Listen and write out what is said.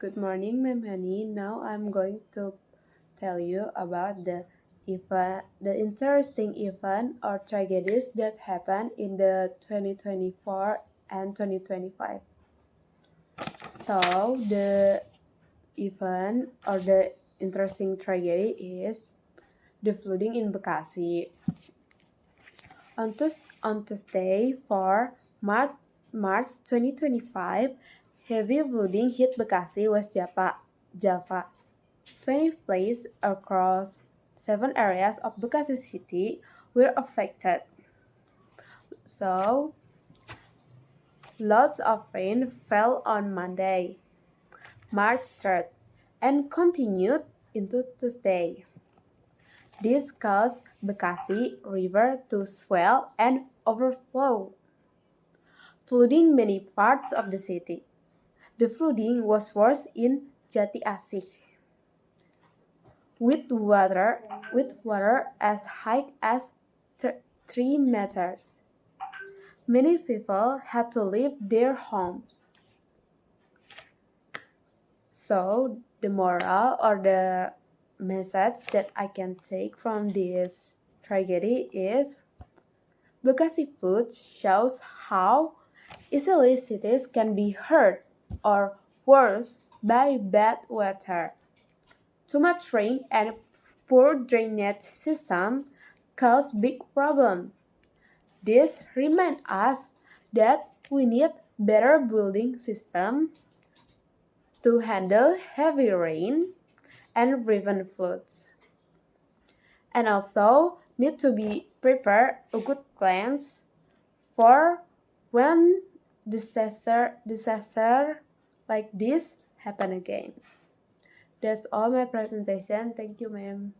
Good morning, Ma'am Honey. Now I'm going to tell you about the interesting event or tragedies that happened in the 2024 and 2025. So the event or the interesting tragedy is the flooding in Bekasi. On Tuesday, 4 March 2025, heavy flooding hit Bekasi, West Java. 20 places across 7 areas of Bekasi city were affected. So, lots of rain fell on Monday, March 3rd, and continued into Tuesday. This caused Bekasi River to swell and overflow, flooding many parts of the city. The flooding was worse in Jati Asih, with water as high as 3 meters. Many people had to leave their homes. So, the moral or the message that I can take from this tragedy is Bekasi food shows how easily cities can be hurt or worse by bad weather. Too much rain and poor drainage system cause big problem. This reminds us that we need better building system to handle heavy rain and prevent floods. And also need to be prepared a good plans for when disaster like this happen again. That's all my presentation. Thank you, ma'am.